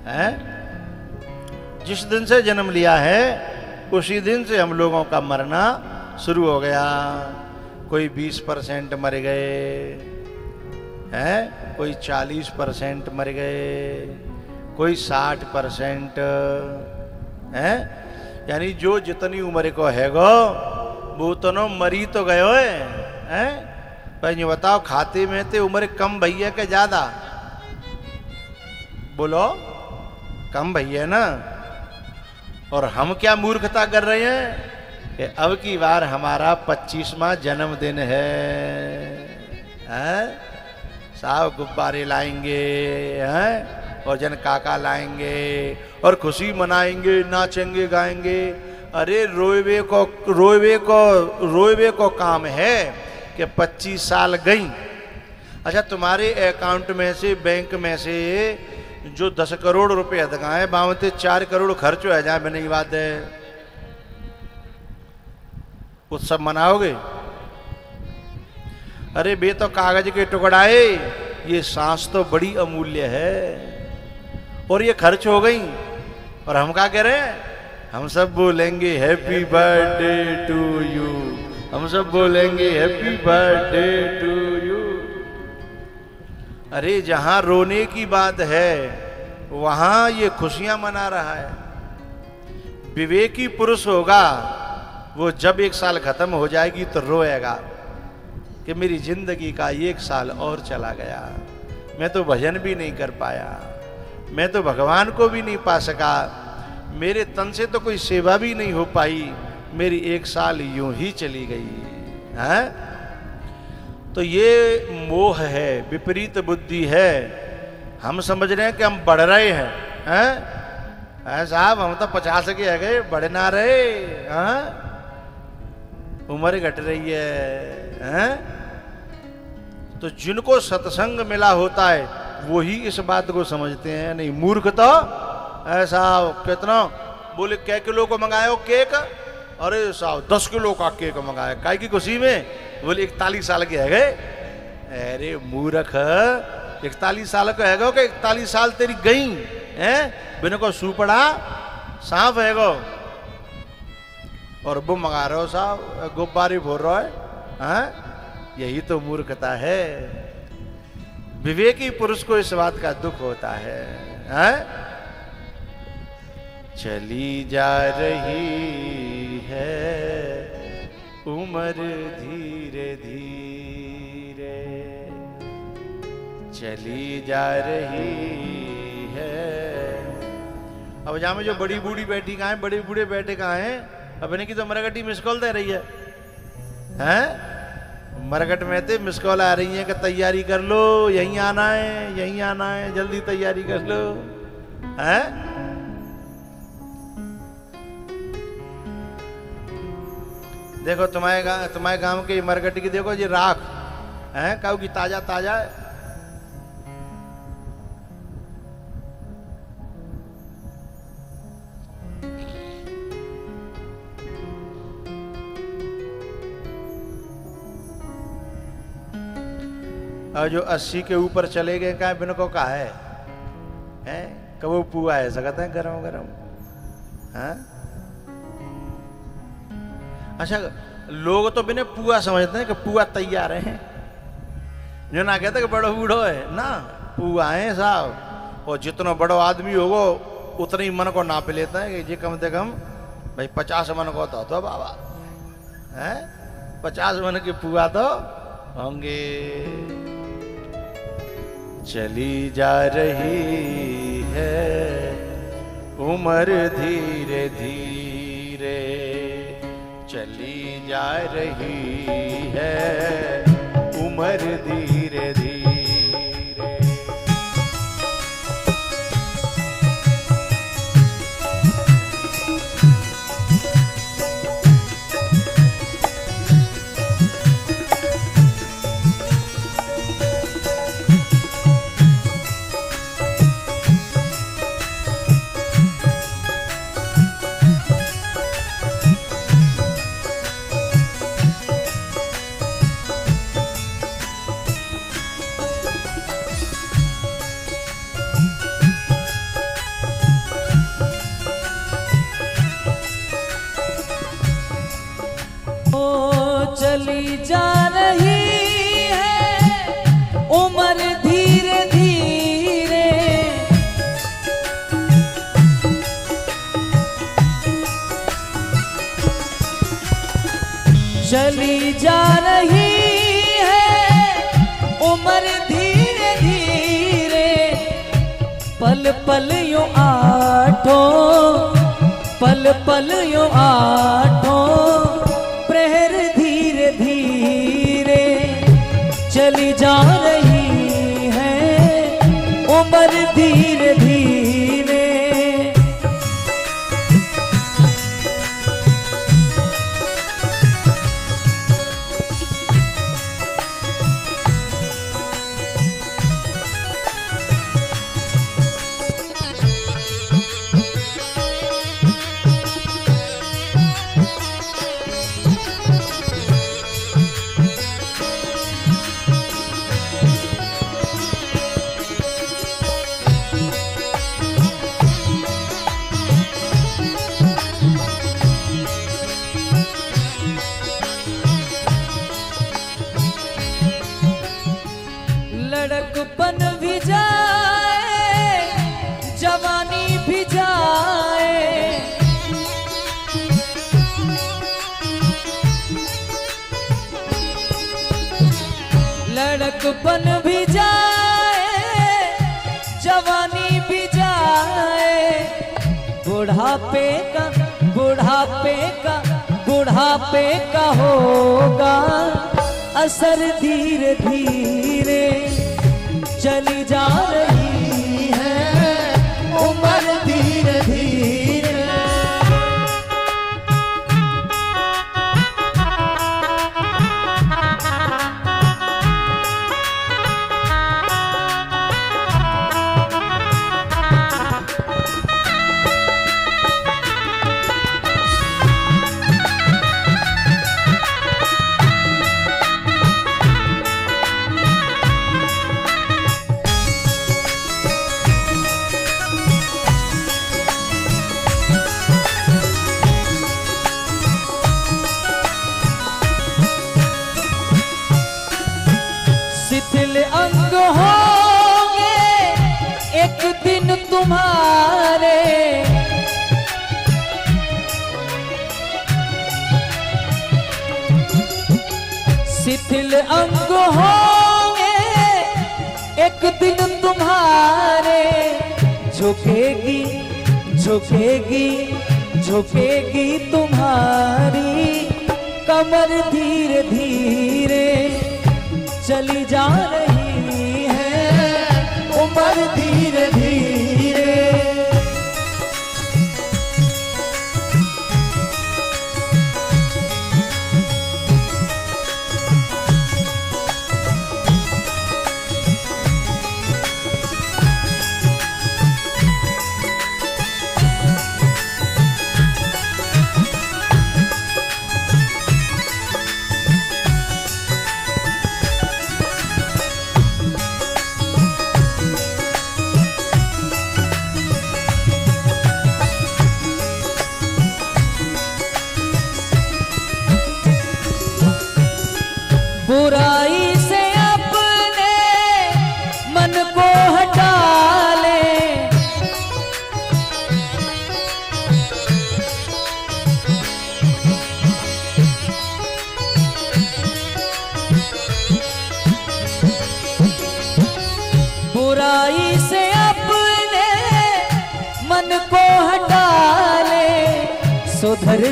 हैं? जिस दिन से जन्म लिया है उसी दिन से हम लोगों का मरना शुरू हो गया। कोई 20% मर गए हैं, कोई 40% मर गए, कोई 60% हैं। यानी जो जितनी उम्र को है गो वो तो नो मरी तो गयो है। पर ये बताओ खाते में ते उम्र कम भैया के ज्यादा? बोलो कम भैया ना। और हम क्या मूर्खता कर रहे हैं कि अब की बार हमारा 25वां जन्मदिन है, साहब गुब्बारे लाएंगे हैं और जन काका लाएंगे और खुशी मनाएंगे, नाचेंगे गाएंगे। अरे रोएवे को काम है कि 25 साल गई। अच्छा तुम्हारे अकाउंट में से बैंक में से जो 10 करोड़ रुपए अदगाए बावते 4 करोड़ खर्च हो जाए मैंने ये बात है, उत्सव मनाओगे? अरे बे तो कागज के टुकड़ाए, ये सांस तो बड़ी अमूल्य है और ये खर्च हो गई और हम क्या कह रहे हैं? हम सब बोलेंगे हैप्पी बर्थडे टू यू, हम सब बोलेंगे हैप्पी बर्थडे टू यू। अरे जहां रोने की बात है वहां ये खुशियां मना रहा है। विवेकी पुरुष होगा वो जब 1 साल खत्म हो जाएगी तो रोएगा कि मेरी जिंदगी का 1 साल और चला गया, मैं तो भजन भी नहीं कर पाया, मैं तो भगवान को भी नहीं पा सका, मेरे तन से तो कोई सेवा भी नहीं हो पाई, मेरी 1 साल यूं ही चली गई है। तो ये मोह है, विपरीत बुद्धि है। हम समझ रहे हैं कि हम बढ़ रहे हैं, साहब हम तो 50 के है गए, बढ़ ना रहे हैं? उम्र घट रही है। तो जिनको सत्संग मिला होता है वो ही इस बात को समझते हैं। नहीं मूर्ख तो ऐसा कितना बोले कै किलो को मंगाए हो केक? अरे साहब 10 किलो का केक मंगाया, काय की खुशी में? बोले 41 साल के है गए। अरे मूर्ख, 41 साल का है गो कि 41 साल तेरी गई है? बिना को सुपड़ा सांप है गो और वो मंगा रहे हो साहब, गुब्बारे फोड़ रहा है। यही तो मूर्खता है। विवेकी पुरुष को इस बात का दुख होता है। चली जा रही है उम्र धीरे धीरे, चली जा रही है। अब जहां में जो बड़ी बूढ़ी बैठी कहाँ है, बड़े बूढ़े बैठे कहाँ हैं? अपने की तो मरगटी मिस कॉल दे रही है, हैं? मरगट में थे मिस कॉल आ रही है कि तैयारी कर लो, यहीं आना है, यहीं आना है, जल्दी तैयारी कर लो, हैं? देखो तुम्हारे गांव के मरगटी की देखो ये राख है, काऊ की ताजा ताजा है। और जो 80 के ऊपर चले गए कहा बिन को कहा है कबो पुआ है सकता है गरम गरम। अच्छा लोग तो बिना पुआ समझते हैं कि पुआ तैयार है, जो ना कहते कि बड़ो बूढ़ो है ना, पुआ है साहब। और जितना बड़ो आदमी होगो उतना ही मन को नाप लेता है कि जी कम से कम भाई 50 मन को तो बाबा है, 50 मन के पुआ तो होंगे। चली जा रही है उम्र धीरे धीरे, चली जा रही है उम्र धीरे धीरे। चली जा रही है उम्र धीरे धीरे, पल पल यूं आठों प्रहर धीरे धीरे, चली जा रही है उम्र धीरे धीरे। लड़कपन भी जाए, जवानी भी जाए, लड़कपन भी जाए, जवानी भी जाए, बुढ़ापे का होगा असर धीरे धीरे, चली जा रही है उम्र धीरे धीरे। शिथिल अंग होंगे एक दिन तुम्हारे, शिथिल अंग होंगे एक दिन तुम्हारे, झुकेगी तुम्हारी कमर धीरे धीरे, चली जा रही है उम्र धीरे धीरे। बुराई से अपने मन को हटा ले, बुराई से अपने मन को हटा ले, सुधर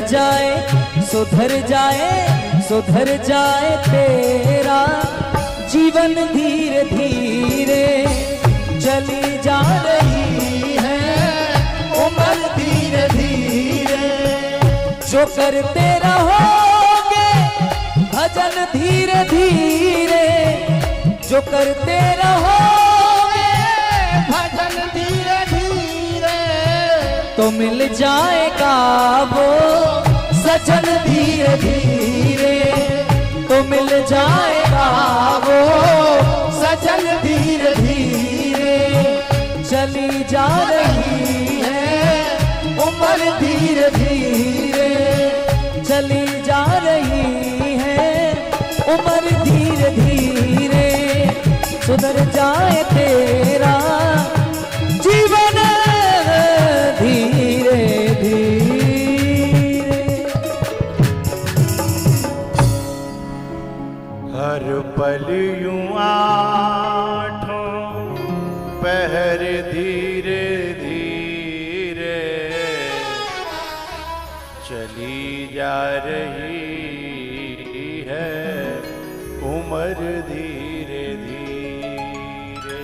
जाए तेरा जीवन धीरे धीरे, चली जा रही है उम्र धीरे धीरे। जो करते रहोगे भजन धीरे धीरे, जो करते रहोगे भजन धीरे धीरे, तो मिल जाएगा वो सजन धीरे धीरे, तो मिल जाएगा वो सजन धीरे धीरे। चली जा रही है उम्र धीरे धीरे, चली जा रही है उम्र धीरे धीरे, सुधर जाए तेरा जीवन धीरे धीरे। जा रही है उम्र धीरे धीरे,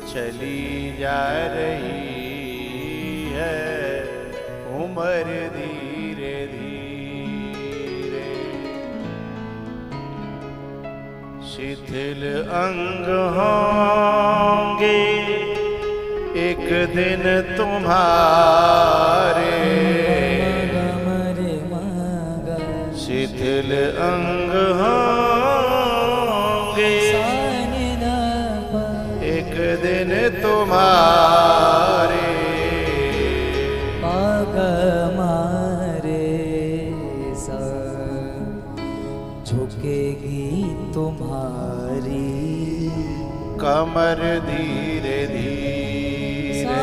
चली जा रही है उम्र धीरे धीरे। शिथिल अंग होंगे एक दिन तुम्हारे, शिथिल अंग होंगे एक दिन तुम्हारे, झुकेगी तुम्हारी कमर धीरे धीरे,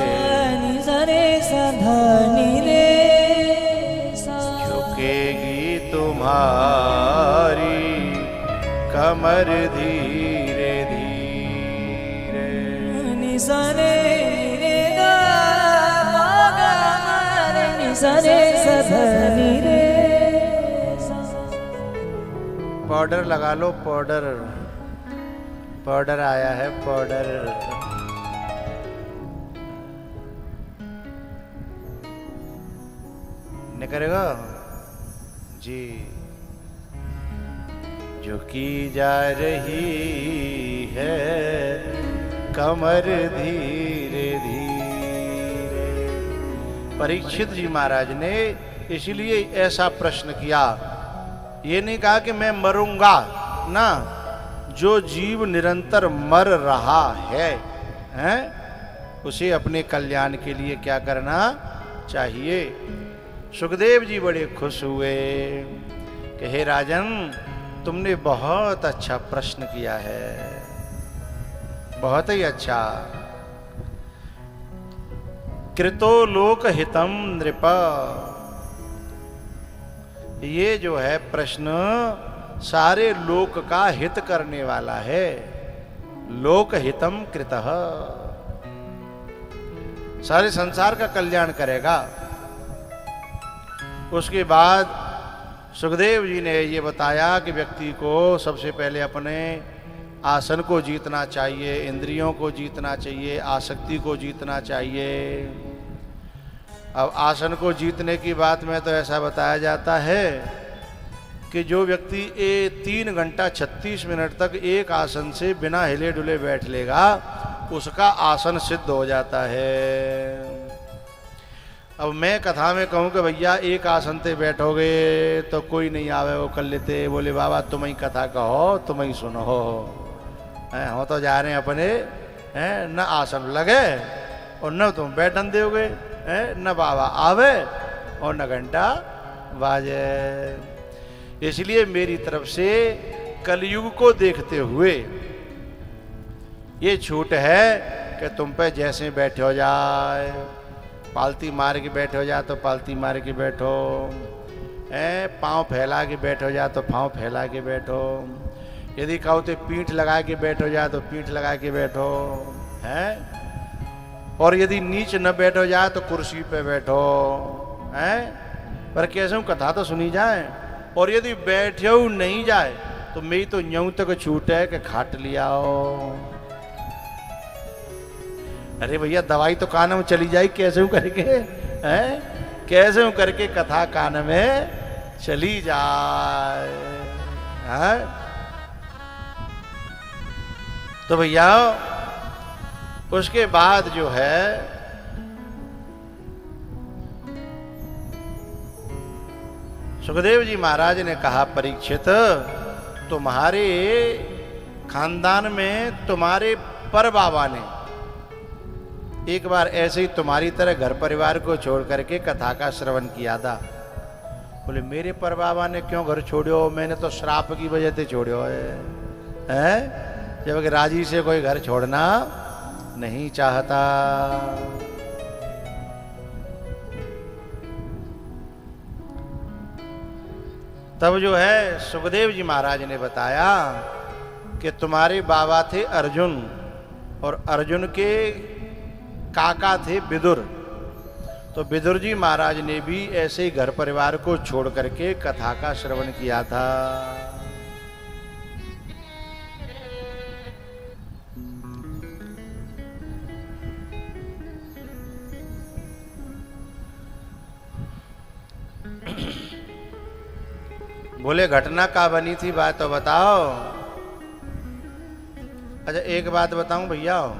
सरे सधनी रे, झुकेगी तुम्हारी कमर धीरे धीरे। निसरे रे गा रे, निसरे सधनी रे। पाउडर लगा लो, पाउडर, पाउडर आया है पाउडर। निकलेगा जी। झुकी जा रही है कमर धीरे धीरे। परीक्षित जी महाराज ने इसलिए ऐसा प्रश्न किया, ये नहीं कहा कि मैं मरूंगा ना, जो जीव निरंतर मर रहा है, उसे अपने कल्याण के लिए क्या करना चाहिए। सुखदेव जी बड़े खुश हुए कि हे राजन, तुमने बहुत अच्छा प्रश्न किया है, बहुत ही अच्छा। कृतो लोक हितम नृप, ये जो है प्रश्न सारे लोक का हित करने वाला है। लोक हितम कृतः, सारे संसार का कल्याण करेगा। उसके बाद सुखदेव जी ने ये बताया कि व्यक्ति को सबसे पहले अपने आसन को जीतना चाहिए, इंद्रियों को जीतना चाहिए, आसक्ति को जीतना चाहिए। अब आसन को जीतने की बात में तो ऐसा बताया जाता है कि जो व्यक्ति 3 घंटा 36 मिनट तक एक आसन से बिना हिले डुले बैठ लेगा, उसका आसन सिद्ध हो जाता है। अब मैं कथा में कहूँ कि भैया एक आसन पे बैठोगे तो कोई नहीं आवे, वो कर लेते, बोले बाबा तुम ही कथा कहो, तुम ही सुनो, हो तो जा रहे हैं अपने, न आसन लगे और न तुम बैठन दोगे, न बाबा आवे और न घंटा बाजे। इसलिए मेरी तरफ से कलयुग को देखते हुए ये छूट है कि तुम पे जैसे बैठे हो जाए, पालती मार के बैठे हो जाए तो पालती मार के बैठो, पाँव फैला के बैठो जाए तो पाँव फैला के बैठो, यदि कहो तो पीठ लगा के बैठो जाए तो पीठ लगा के बैठो, हैं, और यदि नीच न बैठो जाए तो कुर्सी पे बैठो, हैं, पर कैसे हूँ कथा तो सुनी जाए। और यदि बैठे नहीं जाए तो मेरी तो यूं तक छूट है कि खाट लियाओ। अरे भैया दवाई तो कान में चली जाए, कैसे हूँ करके, हैं, कैसे हूँ करके कथा कान में चली जाए, हैं। तो भैया उसके बाद जो है सुखदेव जी महाराज ने कहा, परीक्षित तुम्हारे खानदान में तुम्हारे पर बाबा ने एक बार ऐसे ही तुम्हारी तरह घर परिवार को छोड़ करके कथा का श्रवण किया था। बोले मेरे पर बाबा ने क्यों घर छोड़ो, मैंने तो श्राप की वजह से छोड़ो है, जबकि राजी से कोई घर छोड़ना नहीं चाहता। तब जो है सुखदेव जी महाराज ने बताया कि तुम्हारे बाबा थे अर्जुन और अर्जुन के काका थे विदुर। तो विदुर जी महाराज ने भी ऐसे ही घर परिवार को छोड़ करके कथा का श्रवण किया था। बोले घटना का बनी थी बात तो बताओ। अच्छा एक बात बताऊं भैया,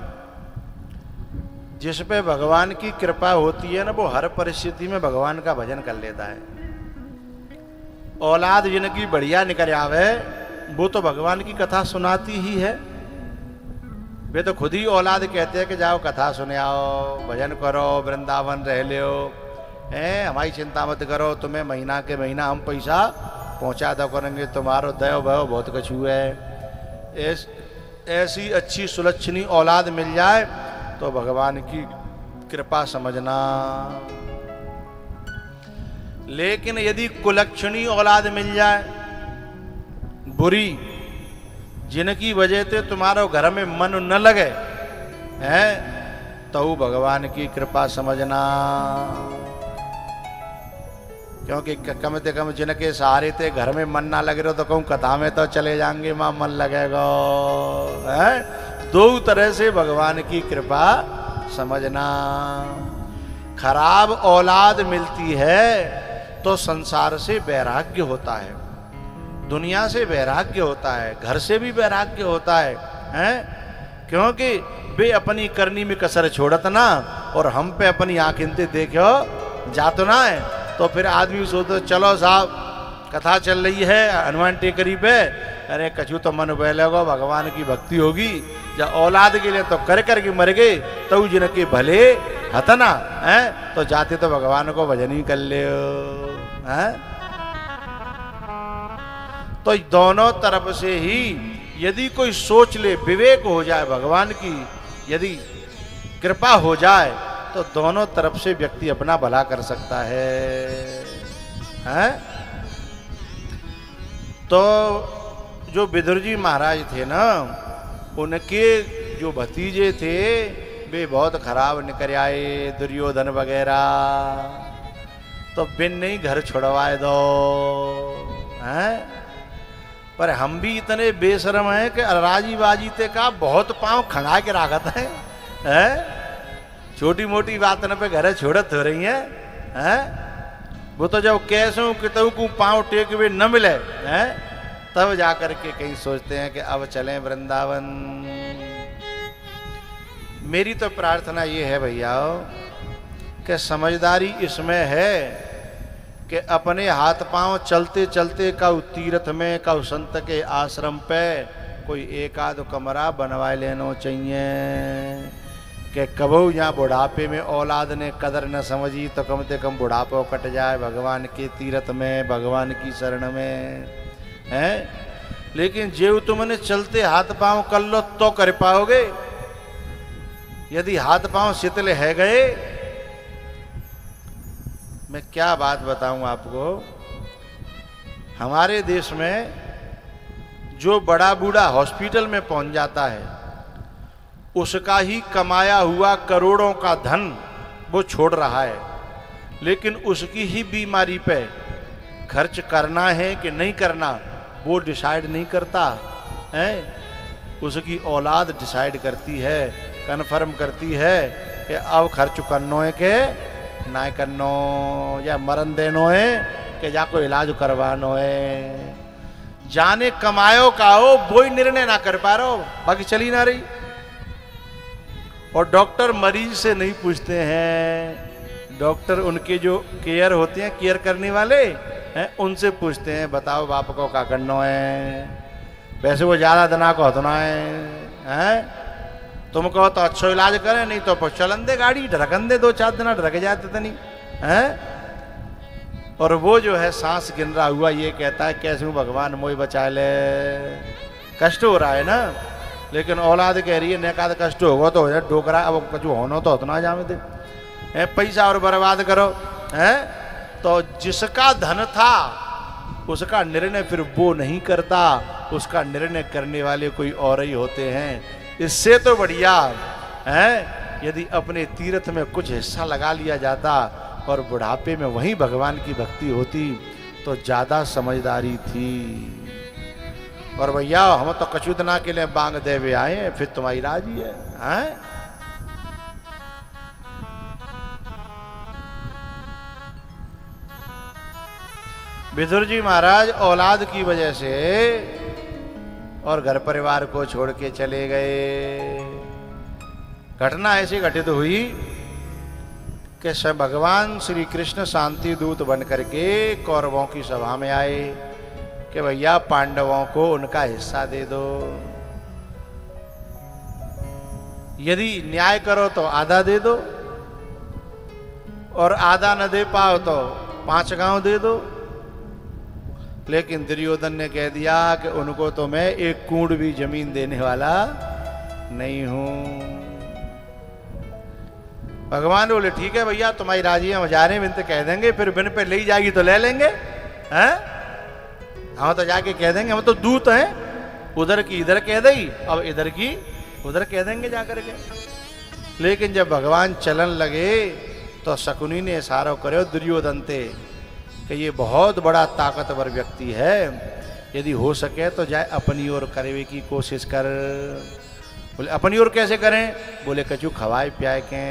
जिस पे भगवान की कृपा होती है ना वो हर परिस्थिति में भगवान का भजन कर लेता है। औलाद जिनकी बढ़िया निकल आवे वो तो भगवान की कथा सुनाती ही है। वे तो खुद ही औलाद कहते हैं कि जाओ कथा सुने आओ, भजन करो, वृंदावन रह लो, हमारी चिंता मत करो, तुम्हें महीना के महीना हम पैसा पहुंचा दो करेंगे, तुम्हारो दयो भयो बहुत कछु है। ऐसी अच्छी सुलक्षणी औलाद मिल जाए तो भगवान की कृपा समझना। लेकिन यदि कुलक्षणी औलाद मिल जाए बुरी, जिनकी वजह से तुम्हारो घर में मन न लगे है, तो भगवान की कृपा समझना। क्योंकि कम से कम जिनके सहारे थे घर में मन ना लग रहा तो कहूँ कथा में तो चले जाएंगे, मां मन लगेगा है। दो तरह से भगवान की कृपा समझना। खराब औलाद मिलती है तो संसार से वैराग्य होता है, दुनिया से वैराग्य होता है, घर से भी वैराग्य होता है? क्योंकि वे अपनी करनी में कसर छोड़त ना और हम पे अपनी आंखें देखो जातो ना है। तो फिर आदमी सोचो चलो साहब कथा चल रही है हनुमान टेकरी पे, अरे कछु तो मन बहलेगा, भगवान की भक्ति होगी, जब औलाद के लिए तो कर करके मर गए तो जिनके भले हतना है तो जाते तो भगवान को भजन ही कर ले हैं। तो दोनों तरफ से ही यदि कोई सोच ले, विवेक हो जाए, भगवान की यदि कृपा हो जाए तो दोनों तरफ से व्यक्ति अपना भला कर सकता है? तो जो विदुर जी महाराज थे ना, उनके जो भतीजे थे वे बहुत खराब निकल आए, दुर्योधन वगैरह। तो बिन नहीं घर छुड़वाए दो हैं। पर हम भी इतने बेशरम हैं कि राजी बाजी ते का बहुत पांव खंगा के रागत है? छोटी मोटी बात न पे घर छोड़त हो रही है? वो तो जब कैसों कितों को पांव टेक हुए न मिले हैं तब जाकर के कहीं सोचते हैं कि अब चलें वृंदावन। मेरी तो प्रार्थना ये है भैया कि समझदारी इसमें है कि अपने हाथ पांव चलते चलते कऊ तीर्थ में कऊ संत के आश्रम पे कोई एक आध कमरा बनवा लेना चाहिए कि कबू यहाँ बुढ़ापे में औलाद ने कदर न समझी तो कम से कम बुढ़ापा कट जाए भगवान के तीर्थ में, भगवान की शरण में है। लेकिन जेव तुमने चलते हाथ पांव कर लो तो कर पाओगे, यदि हाथ पांव शीतल है गए। मैं क्या बात बताऊं आपको, हमारे देश में जो बड़ा बूढ़ा हॉस्पिटल में पहुंच जाता है उसका ही कमाया हुआ करोड़ों का धन वो छोड़ रहा है, लेकिन उसकी ही बीमारी पे खर्च करना है कि नहीं करना वो डिसाइड नहीं करता है। उसकी औलाद डिसाइड करती है, कन्फर्म करती है कि अब खर्च करनो है के ना करनो, या मरण देनो है कि जा कोई इलाज करवानो है। जाने कमायो का हो वो ही निर्णय ना कर पा रहा हो, बाकी चली ना रही। और डॉक्टर मरीज से नहीं पूछते हैं, डॉक्टर उनके जो केयर होते हैं, केयर करने वाले हैं, उनसे पूछते हैं बताओ बाप को क्या करना है। वैसे वो ज्यादा दना को हतना है? तुम कहो तो अच्छा इलाज करें, नहीं तो चलन दे गाड़ी, ढरकन दे, 2-4 दिन ढरक जाते तो नहीं है। और वो जो है सांस गिन रहा हुआ ये कहता है कैसे हूँ भगवान मोई बचा ले। कष्ट हो रहा है ना, लेकिन औलाद कह रही है नेकाद कष्ट होगा तो डोकरा, अब कुछ होना तो उतना जामे दे, पैसा और बर्बाद करो है। तो जिसका धन था उसका निर्णय फिर वो नहीं करता, उसका निर्णय करने वाले कोई और ही होते हैं। इससे तो बढ़िया है यदि अपने तीर्थ में कुछ हिस्सा लगा लिया जाता और बुढ़ापे में वहीं भगवान की भक्ति होती तो ज्यादा समझदारी थी। और भैया हम तो कचुदना के लिए बांग देवे आए हैं, फिर तुम्हारी राजी है, हैं? विदुर जी महाराज औलाद की वजह से और घर परिवार को छोड़ के चले गए। घटना ऐसी घटित हुई कि सब भगवान श्री कृष्ण शांति दूत बन करके कौरवों की सभा में आए कि भैया पांडवों को उनका हिस्सा दे दो, यदि न्याय करो तो आधा दे दो और आधा न दे पाओ तो 5 गांव दे दो। लेकिन दुर्योधन ने कह दिया कि उनको तो मैं एक कूड़ भी जमीन देने वाला नहीं हूं। भगवान बोले ठीक है भैया तुम्हारी राजी हम जा रहे हैं, बिन तो कह देंगे, फिर बिन पे ले जाएगी तो ले लेंगे, हैं? हम तो जाके कह देंगे, हम तो दूत हैं, उधर की इधर कह दई, अब इधर की उधर कह देंगे जाकर के। लेकिन जब भगवान चलन लगे तो शकुनी ने इशारा करो दुर्योधन ते कि ये बहुत बड़ा ताकतवर व्यक्ति है, यदि हो सके तो जाए अपनी ओर करने की कोशिश कर। बोले अपनी ओर कैसे करें? बोले कचू खवाए प्याए के।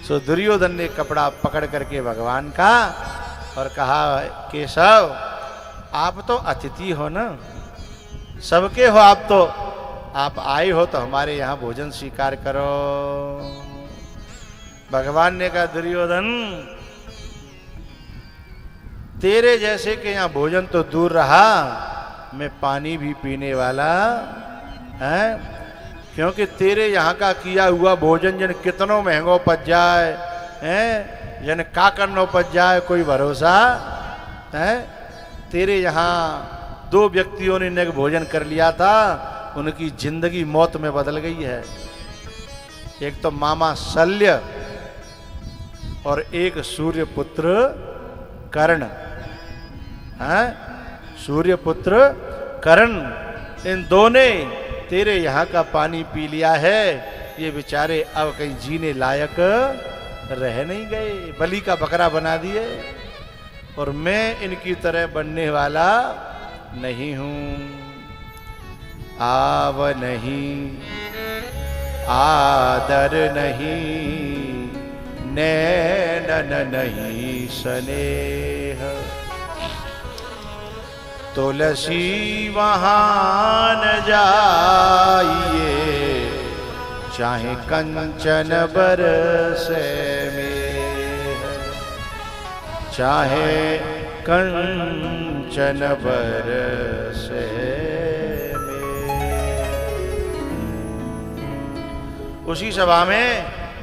सो दुर्योधन ने कपड़ा पकड़ करके भगवान का और कहा केशव आप तो अतिथि हो ना, सबके हो आप, तो आप आए हो तो हमारे यहाँ भोजन स्वीकार करो। भगवान ने कहा दुर्योधन तेरे जैसे के यहाँ भोजन तो दूर रहा, मैं पानी भी पीने वाला है, क्योंकि तेरे यहाँ का किया हुआ भोजन जन कितनों महंगो पच जाए, हैं? जन का करनो पच जाए कोई भरोसा है? तेरे यहाँ 2 व्यक्तियों ने भोजन कर लिया था, उनकी जिंदगी मौत में बदल गई है। एक तो मामा शल्य और एक सूर्यपुत्र कर्ण, हैं? सूर्यपुत्र कर्ण, इन दोनों ने तेरे यहाँ का पानी पी लिया है, ये बेचारे अब कहीं जीने लायक रह नहीं गए, बलि का बकरा बना दिए, और मैं इनकी तरह बनने वाला नहीं हूं। आव नहीं आदर नहीं नैनन नहीं स्नेह, तुलसी वहां न जाइए चाहे कंचन बरसे में, चाहे कंचन बरसे में। उसी सभा में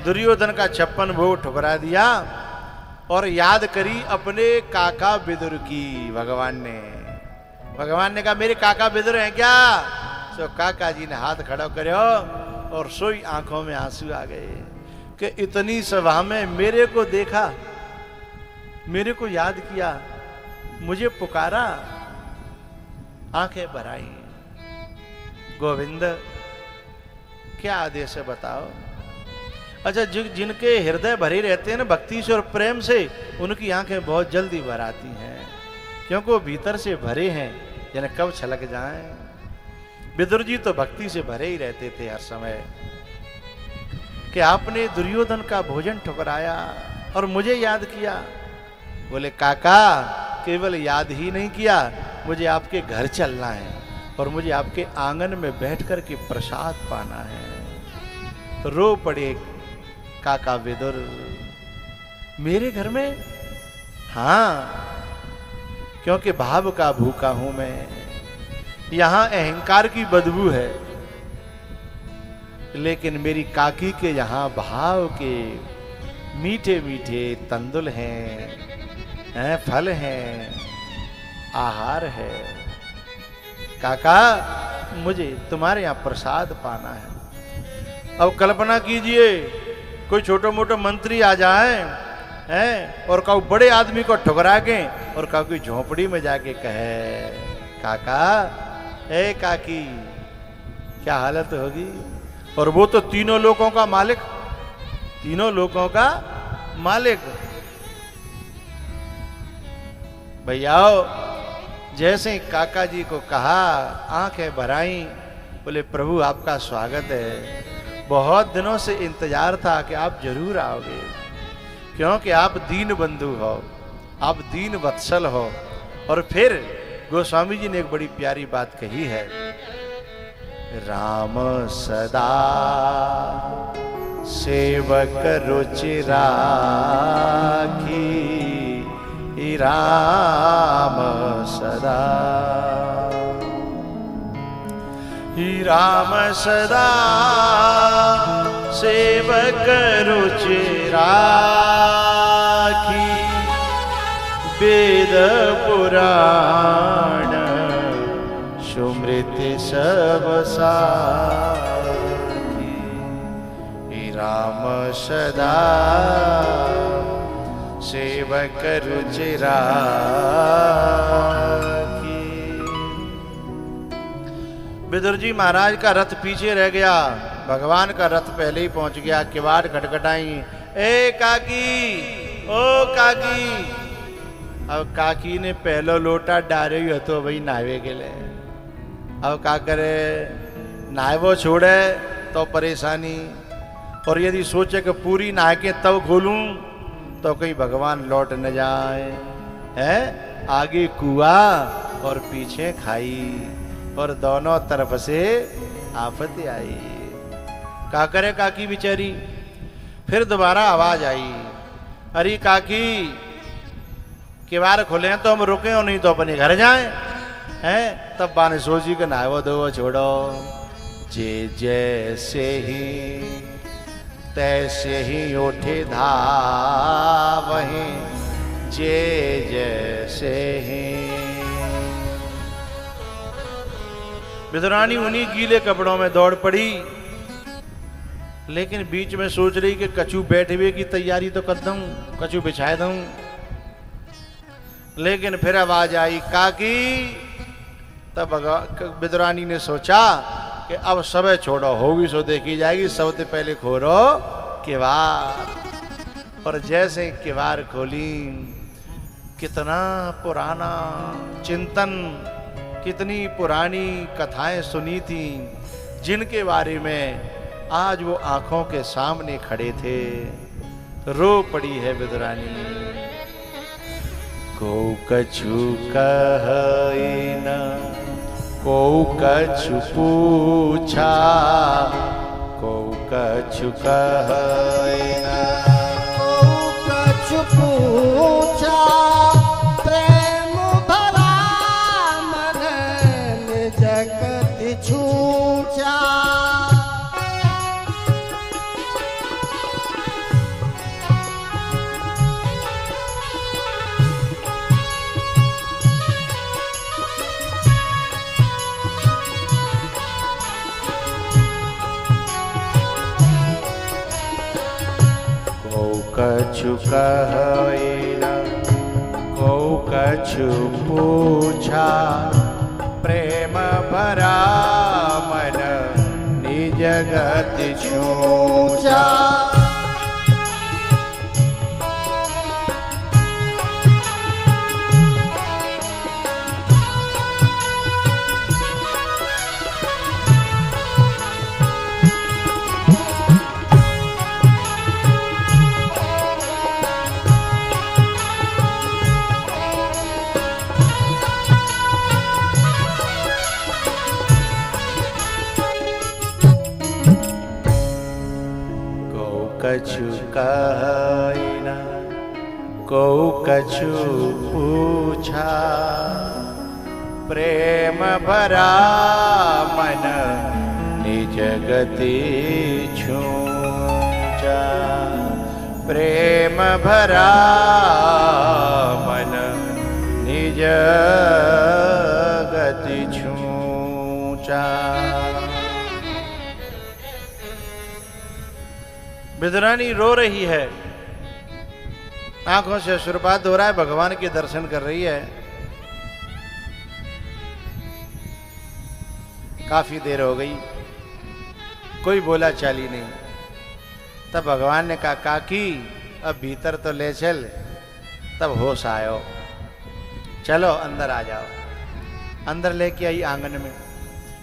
दुर्योधन का 56 भोग ठुकरा दिया और याद करी अपने काका विदुर की। भगवान ने कहा मेरे काका विदुर हैं क्या? तो काका जी ने हाथ खड़ा करो और सोई आंखों में आंसू आ गए कि इतनी सभा में मेरे को देखा, मेरे को याद किया, मुझे पुकारा, आंखें भर आई। गोविंद क्या आदेश है बताओ? अच्छा जिनके हृदय भरे रहते हैं ना भक्ति से और प्रेम से, उनकी आंखें बहुत जल्दी भर आती हैं, क्योंकि वो भीतर से भरे हैं, यानी कब छलक जाएं। विदुर जी तो भक्ति से भरे ही रहते थे हर समय कि आपने दुर्योधन का भोजन ठुकराया और मुझे याद किया। बोले काका केवल याद ही नहीं किया, मुझे आपके घर चलना है और मुझे आपके आंगन में बैठ कर के प्रसाद पाना है। तो रो पड़े काका विदुर, मेरे घर में? हाँ, क्योंकि भाव का भूखा हूं मैं, यहां अहंकार की बदबू है, लेकिन मेरी काकी के यहां भाव के मीठे मीठे तंदुल हैं, फल हैं, आहार है। काका मुझे तुम्हारे यहां प्रसाद पाना है। अब कल्पना कीजिए कोई छोटा मोटा मंत्री आ जाए हैं और कहो बड़े आदमी को ठुकरा के और कहो कोई झोपड़ी में जाके कहे काका ए काकी, क्या हालत होगी? और वो तो तीनों लोकों का मालिक, तीनों लोकों का मालिक। भैयाओ, जैसे ही काका जी को कहा, आंखें भराई, बोले प्रभु आपका स्वागत है, बहुत दिनों से इंतजार था कि आप जरूर आओगे, क्योंकि आप दीन बंधु हो, आप दीन वत्सल हो। और फिर गोस्वामी जी ने एक बड़ी प्यारी बात कही है, राम सदा सेवक रुचि राखी, राम सदा, राम सदा सेवक रुचि राखी, वेद पुराण सुमृति सब साखी, राम सदा सेवक रुचि राखी। विदुर जी महाराज का रथ पीछे रह गया, भगवान का रथ पहले ही पहुंच गया। किवाड़ खटखटाई, ए काकी, ओ काकी। अब काकी ने पहलो लोटा डारे ही तो भाई नहावे के लिए। अब का करे, नहावो छोड़े तो परेशानी, और यदि सोचे कि पूरी नहा के तब खोलूं तो कहीं भगवान लौट न जाए, है आगे कुआ और पीछे खाई, और दोनों तरफ से आफत आई। का करे काकी बेचारी। फिर दोबारा आवाज आई, अरे काकी किवाड़ खोले तो हम रुके और नहीं तो अपने घर जाएं, हैं। तब बाने सोची के नहावो धोवो छोड़ो, जे जैसे ही तैसे ही उठे धावहीं, जे जैसे ही। विदुरानी उन्हीं गीले कपड़ों में दौड़ पड़ी, लेकिन बीच में सोच रही कि कछू बैठे हुए की तैयारी तो कर दूं, कछू बिछाए दूं। लेकिन फिर आवाज आई, काकी। तब विदुरानी ने सोचा कि अब सब छोड़ो, होगी सो देखी जाएगी, सबसे पहले खोलो किवाड़। और जैसे किवाड़ खोली, कितना पुराना चिंतन, कितनी पुरानी कथाएं सुनी थी, जिनके बारे में आज वो आंखों के सामने खड़े थे। रो पड़ी है विदुरानी। को कछु कहे न, को कछु पूछा, को कछु कहे न, को कछु पूछा, प्रेम भरा मन जगत छूचा। कछु कहे न, को कछु पूछा, प्रेम भरा मन निज गति छूचा। कछु कहे न, को कछु पूछा, प्रेम भरा मन निज गति छूचा। प्रेम भरा मन निज गति छूचा। विदुरानी रो रही है, आंखों से अश्रुपात हो रहा है, भगवान के दर्शन कर रही है। काफी देर हो गई, कोई बोला चाली नहीं। तब भगवान ने कहा काकी अब भीतर तो ले चल। तब होश आयो, चलो अंदर आ जाओ। अंदर लेके आई आंगन में,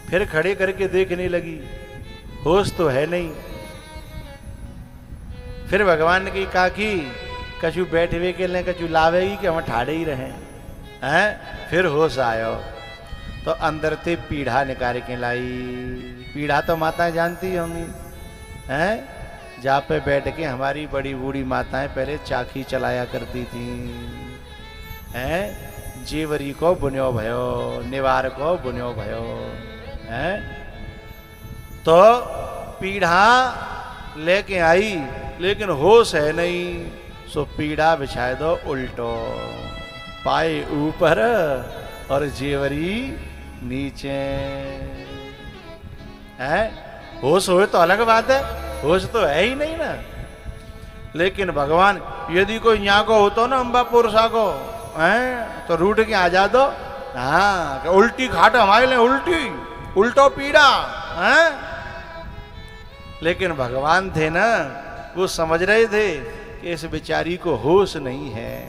फिर खड़े करके देखने लगी, होश तो है नहीं। फिर भगवान ने कहा कि कछु बैठवे के लिए कछु लावेगी कि हम ठाड़े ही रहे हैं। फिर होश आयो तो अंदर से पीढ़ा निकाल के लाई। पीढ़ा तो माताएं जानती होंगी हैं, जहाँ पे बैठ के हमारी बड़ी बूढ़ी माताएं पहले चाकी चलाया करती थी हैं। जेवरी को बुन्यो भयो, निवार को बुन्यो भयो हैं। तो पीढ़ा लेके आई, लेकिन होश है नहीं। सो पीढ़ा बिछाए दो उल्टो, पाए ऊपर और जेवरी नीचे है। होश हो तो अलग बात है, होश तो है ही नहीं ना। लेकिन भगवान यदि कोई यहाँ को होतो ना अम्बापुर सा को हैं, तो रूट के आ जा दो। हाँ, उल्टी खाट हमारे लिए, उल्टी उल्टो पीड़ा हैं। लेकिन भगवान थे ना, वो समझ रहे थे कि इस बेचारी को होश नहीं है।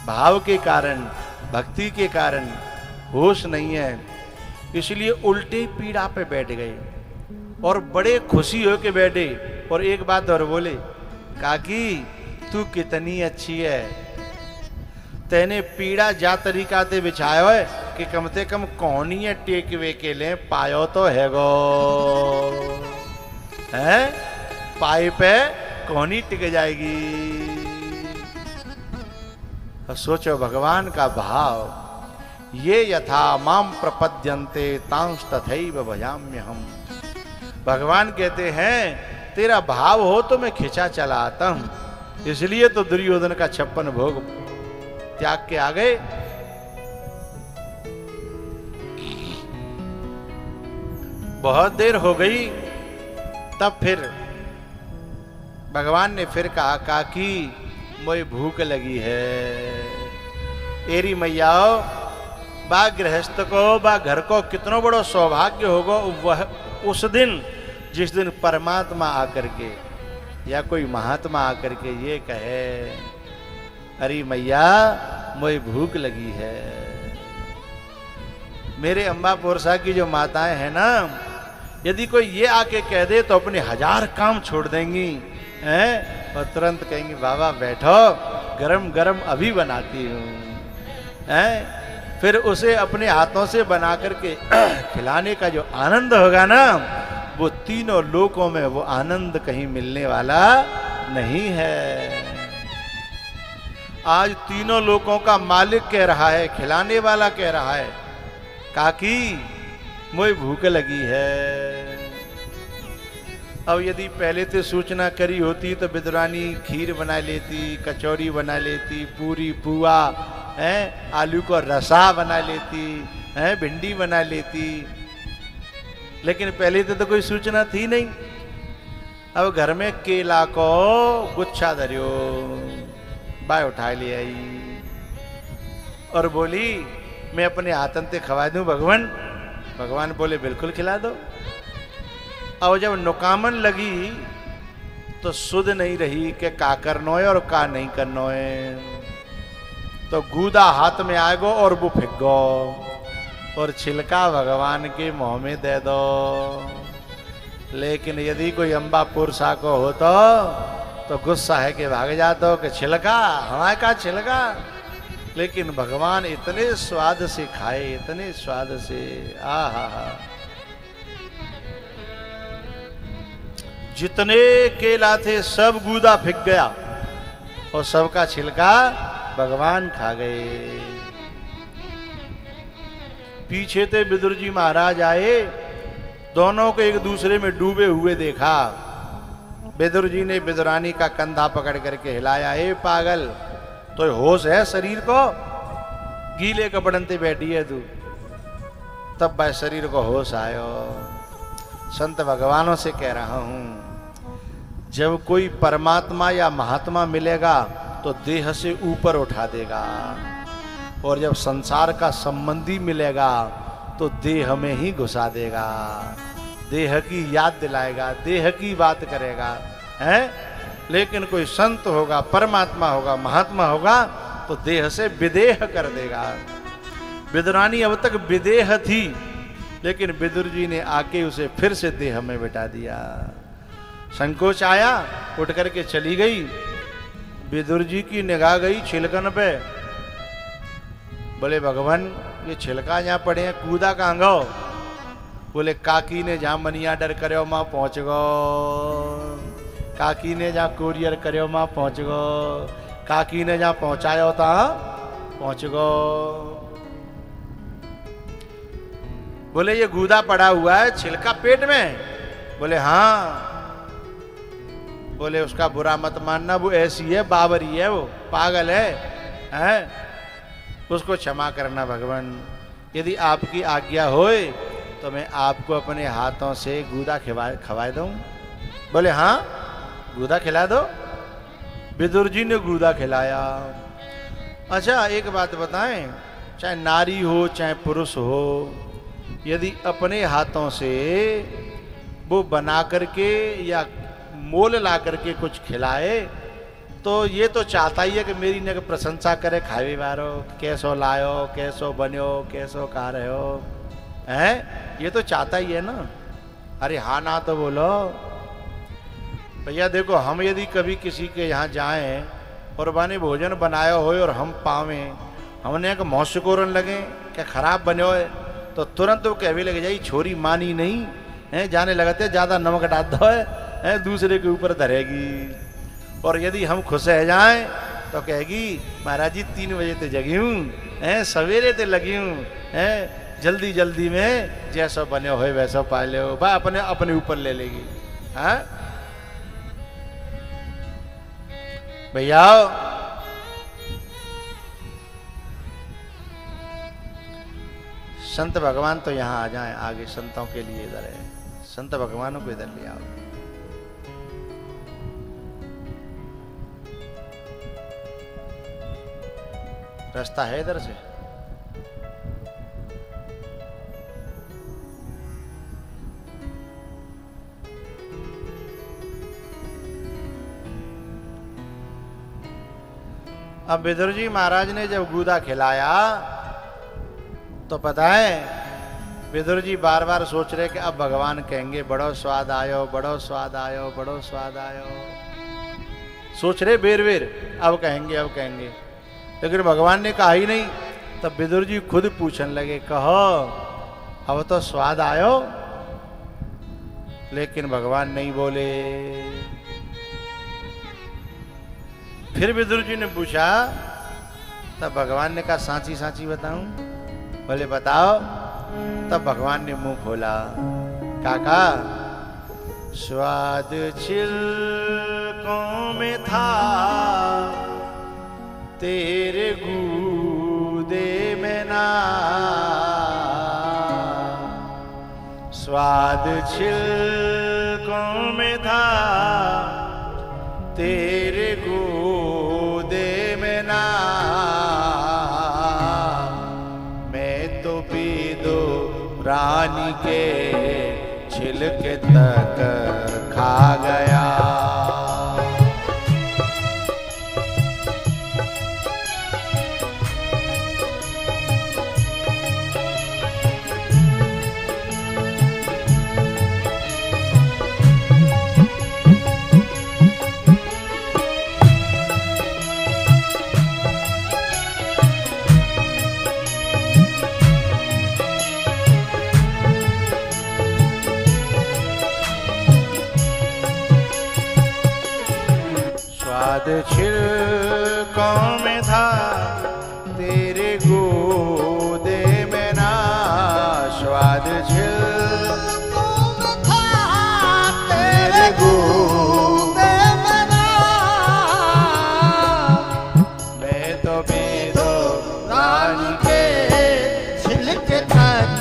भाव के कारण, भक्ति के कारण होश नहीं है, इसलिए उल्टे पीड़ा पे बैठ गए और बड़े खुशी हो के बैठे। और एक बात और बोले, काकी तू कितनी अच्छी है, तेने पीड़ा जा तरीका ते बिछायो है कि कम से कम कौनी है टेकवे के लिए पायो तो है गो है, पाए पे कौनी टिक जाएगी। तो सोचो भगवान का भाव, ये यथा माम प्रपद्यन्ते तांस तथैव भजाम्य हम। भगवान कहते हैं तेरा भाव हो तो मैं खिंचा चला आता हूं। इसलिए तो दुर्योधन का 56 भोग त्याग के आ गए। बहुत देर हो गई, तब फिर भगवान ने फिर कहा काकी मुझे भूख लगी है। एरी मैयाओ, बा गृहस्थ को बा घर को कितना बड़ो सौभाग्य होगा वह उस दिन जिस दिन परमात्मा आकर के या कोई महात्मा आकर के ये कहे, अरे मैया मुझे भूख लगी है। मेरे अम्बापुर सा की जो माताएं हैं ना, यदि कोई ये आके कह दे तो अपने 1000 काम छोड़ देंगी हैं, और तुरंत कहेंगी बाबा बैठो, गरम गरम अभी बनाती हूँ हैं। फिर उसे अपने हाथों से बना करके खिलाने का जो आनंद होगा ना, वो तीनों लोकों में वो आनंद कहीं मिलने वाला नहीं है। आज तीनों लोकों का मालिक कह रहा है, खिलाने वाला कह रहा है, काकी मुझे भूख लगी है। अब यदि पहले से सूचना करी होती तो विदुरानी खीर बना लेती, कचौरी बना लेती, पूरी पुआ है, आलू को रसा बना लेती है, भिंडी बना लेती। लेकिन पहले तो कोई सूचना थी नहीं। अब घर में केला को गुच्छा धरियो, बाय उठा ले आई और बोली मैं अपने हाथन से खवा दूं भगवान। भगवान बोले बिल्कुल खिला दो। अब जब नुकामन लगी तो सुध नहीं रही कि का करनो है और का नहीं करनो है। तो गूदा हाथ में आएगो और वो फेंक गो और छिलका भगवान के मुंह में दे दो। लेकिन यदि कोई अम्बापुर सा को हो तो गुस्सा है कि भाग जाता हो कि छिलका हमारे का छिलका। लेकिन भगवान इतने स्वाद से खाए, इतने स्वाद से, आहा हा। जितने केला थे सब गूदा फेंक गया और सबका छिलका भगवान खा गए। पीछे थे विदुर जी महाराज आए, दोनों को एक दूसरे में डूबे हुए देखा। विदुर जी ने विदुरानी का कंधा पकड़ करके हिलाया, ए पागल तो होश है शरीर को, गीले कपड़न ते बैठी है तू। तब भाई शरीर को होश आयो। संत भगवानों से कह रहा हूं, जब कोई परमात्मा या महात्मा मिलेगा तो देह से ऊपर उठा देगा, और जब संसार का संबंधी मिलेगा तो देह में ही घुसा देगा। देह की याद दिलाएगा, देह की बात करेगा, है। लेकिन कोई संत होगा, परमात्मा होगा, महात्मा होगा तो देह से विदेह कर देगा। विदुरानी अब तक विदेह थी, लेकिन विदुर जी ने आके उसे फिर से देह में बिठा दिया। संकोच आया, उठ करके चली गई। विदुर जी की निगाह गई छिलकन पे। बोले भगवान ये छिलका जहाँ पड़े हैं, कूदा कहाँ गो? बोले काकी ने जहाँ मनिया डर करो माँ पहुँच गो, काकी ने जहाँ कुरियर करो माँ पहुँच गो, काकी ने जहाँ पहुँचाया होता पहुँच गो। बोले ये गूदा पड़ा हुआ है, छिलका पेट में? बोले हाँ। बोले उसका बुरा मत मानना, वो ऐसी है, बावरी है, वो पागल है? उसको क्षमा करना भगवान। यदि आपकी आज्ञा होए तो मैं आपको अपने हाथों से गूदा खवा दूं। बोले हाँ, गूदा खिला दो। विदुर जी ने गूदा खिलाया। अच्छा एक बात बताएं, चाहे नारी हो चाहे पुरुष हो, यदि अपने हाथों से वो बना करके या मोल ला करके कुछ खिलाए तो ये तो चाहता ही है कि मेरी ने प्रशंसा करे, खावे बारो, कैसो लायो, कैसो बन्यो, कैसो खा रहे हो, हैं? ये तो चाहता ही है ना। अरे हाँ ना तो बोलो भैया। देखो हम यदि कभी किसी के यहाँ जाएं और बाने भोजन बनाया हो और हम पावें, हमने एक मौसकोरन लगे क्या खराब बने हो, तो तुरंत वो कहने लगे जाई छोरी मानी नहीं है, जाने लगते ज्यादा नमक डाल दो है, दूसरे के ऊपर धरेगी। और यदि हम खुश रह जाएं तो कहेगी महाराज जी 3 बजे ते जगी हूँ, सवेरे ते लगी हूँ, जल्दी जल्दी में जैसा बने हो वैसा पा ले हो, भाई अपने अपने ऊपर ले लेगी। हाँ भैया संत भगवान तो यहाँ आ जाएं, आगे संतों के लिए इधर है, संत भगवानों को इधर ले आओ। रास्ता है इधर से? अब विदुर जी महाराज ने जब गूदा खिलाया तो पता है विदुर जी बार बार सोच रहे कि अब भगवान कहेंगे बड़ो स्वाद आयो, बड़ो स्वाद आयो, बड़ो स्वाद आयो, सोच रहे बेर बेर अब कहेंगे, अब कहेंगे। लेकिन भगवान ने कहा ही नहीं। तब विदुर जी खुद पूछने लगे, कहो अब तो स्वाद आयो? लेकिन भगवान नहीं बोले। फिर विदुर जी ने पूछा, तब भगवान ने कहा सांची सांची बताऊं? बोले बताओ। तब भगवान ने मुंह खोला, काका स्वाद छिलकों में था तेरे गूदे में ना, स्वाद छिलकों में था तेरे गूदे में ना, मैं तो पीदो रानी के छिलके तक खा गया। स्वाद छिलकों में था तेरे गोदे में ना, स्वाद छिलकों में था तेरे गोदे में ना, मैं तो बेदो रानी के छिलके तक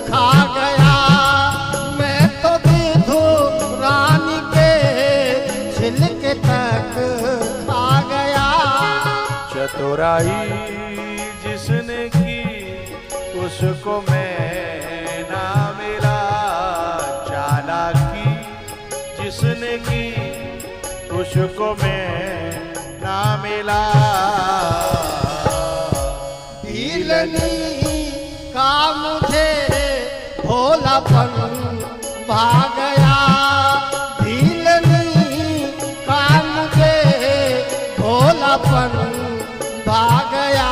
खा गया, मैं तो बेदो रानी के छिलके तक खा गया। चतुराई जिसने की उसको मैं ना मिला, उसको मैं ना मिला। भीलनी का मुझे भोलापन भा गया। भीलनी का मुझे भोलापन भा गया।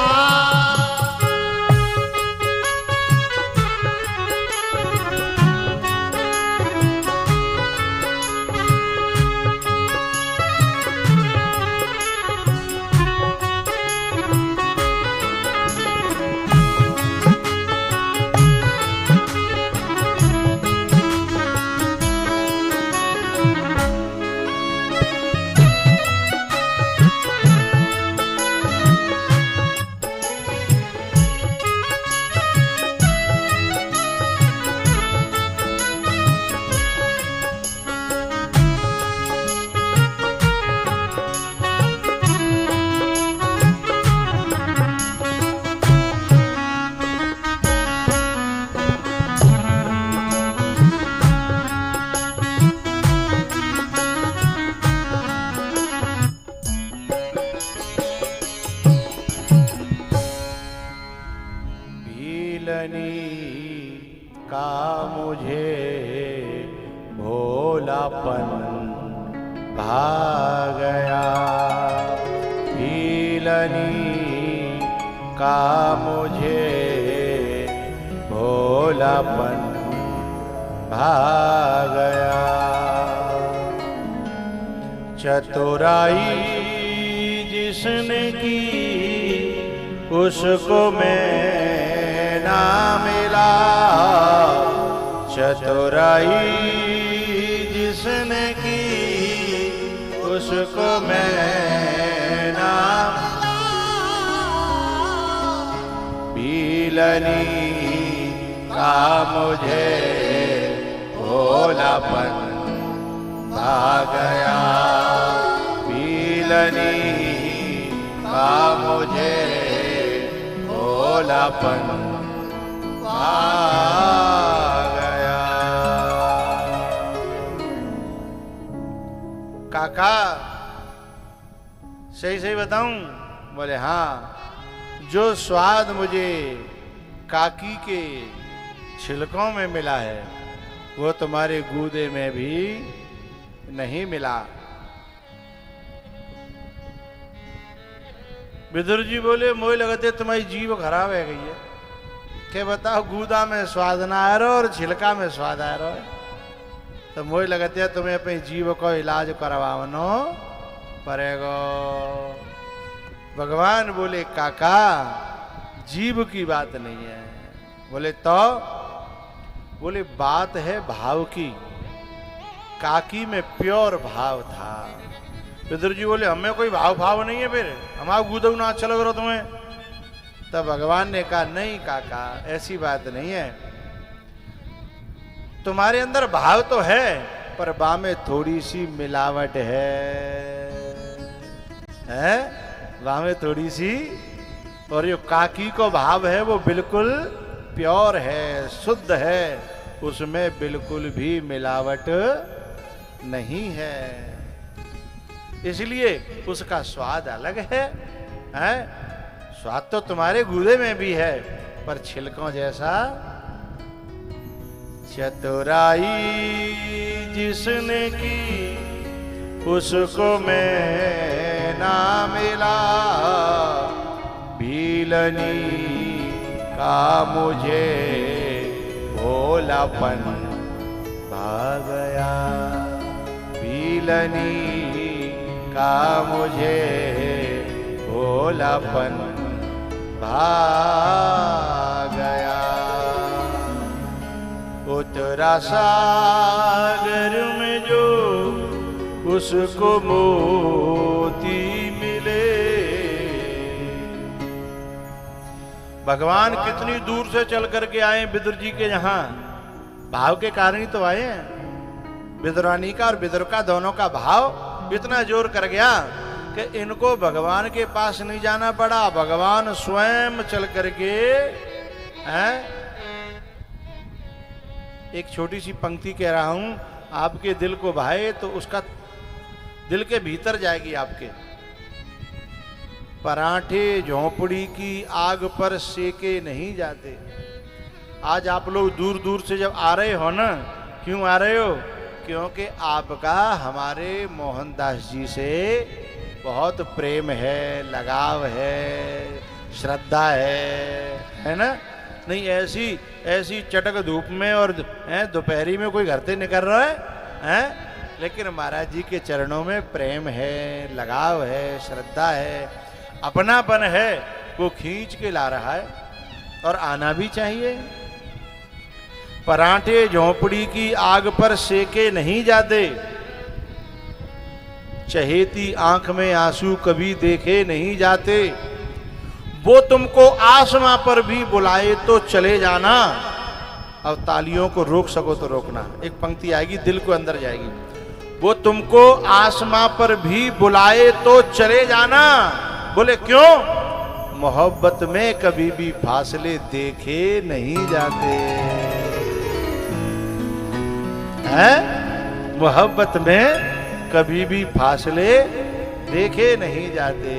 का मुझे भोलापन भा गया। भीलनी का मुझे भोलापन भा गया। चतुराई जिसने की उसको मैं ना मिला। चतुराई जिसने की उसको मैं ना। भीलनी का मुझे भोलापन भा गया। भीलनी का मुझे भोलापन भा गया। काका सही सही बताऊं? बोले हाँ। जो स्वाद मुझे काकी के छिलकों में मिला है वो तुम्हारे गूदे में भी नहीं मिला। विदुर जी बोले मोह लगते तुम्हारी जीव खराब है गई है। क्या बताओ गूदा में स्वाद ना आ रहा और छिलका में स्वाद आ रहा है। तो मोह लगते तुम्हें अपनी जीव को इलाज करवानो पड़ेगा। भगवान बोले काका जीव की बात नहीं है। बोले तो? बोले बात है भाव की। काकी में प्योर भाव था। विदुर जी बोले हमें कोई भाव नहीं है फिर हमारा गूदो ना अच्छा लग रहा तुम्हें। तब भगवान ने कहा नहीं काका ऐसी बात नहीं है। तुम्हारे अंदर भाव तो है पर बा में थोड़ी सी मिलावट है बा में थोड़ी सी। और जो काकी को भाव है वो बिल्कुल प्योर है शुद्ध है। उसमें बिल्कुल भी मिलावट नहीं है। इसलिए उसका स्वाद अलग है, हैं? स्वाद तो तुम्हारे गूदे में भी है पर छिलकों जैसा। चतुराई जिसने की उसको मैं ना मिला। भीलनी का मुझे भोलापन भा गया। भीलनी का मुझे भोलापन भा गया। उतरा सागर में जो उसको मोती मिले। भगवान कितनी दूर से चल करके आए विदुर जी के यहाँ। भाव के कारण ही तो आए हैं। विदुरानी का और विदुर का दोनों का भाव इतना जोर कर गया कि इनको भगवान के पास नहीं जाना पड़ा। भगवान स्वयं चल करके एक छोटी सी पंक्ति कह रहा हूं आपके दिल को भाए तो उसका दिल के भीतर जाएगी आपके। पराठे झोंपड़ी की आग पर सेके नहीं जाते। आज आप लोग दूर दूर से जब आ रहे हो ना, क्यों आ रहे हो? क्योंकि आपका हमारे मोहनदास जी से बहुत प्रेम है, लगाव है, श्रद्धा है ना? नहीं ऐसी चटक धूप में और दोपहरी में कोई घर से निकल रहा है? लेकिन महाराज जी के चरणों में प्रेम है, लगाव है, श्रद्धा है, अपनापन है, वो खींच के ला रहा है और आना भी चाहिए। पराठे झोंपड़ी की आग पर सेके नहीं जाते, चहेती आंख में आंसू कभी देखे नहीं जाते। वो तुमको आसमां पर भी बुलाए तो चले जाना। अब तालियों को रोक सको तो रोकना। एक पंक्ति आएगी, दिल को अंदर जाएगी। वो तुमको आसमां पर भी बुलाए तो चले जाना। बोले क्यों? मोहब्बत में कभी भी फासले देखे नहीं जाते हैं। मोहब्बत में कभी भी फासले देखे नहीं जाते।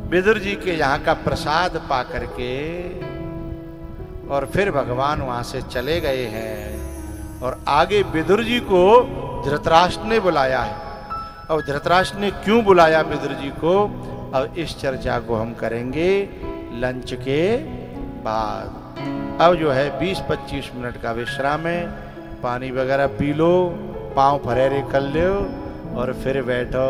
विदुर जी के यहाँ का प्रसाद पा करके और फिर भगवान वहां से चले गए हैं। और आगे विदुर जी को धृतराष्ट्र ने बुलाया है। अब धृतराष्ट्र ने क्यों बुलाया विदुर जी को, अब इस चर्चा को हम करेंगे लंच के बाद। अब जो है 20-25 मिनट का विश्राम है, पानी वगैरह पी लो, पांव फरेरे कर लो और फिर बैठो।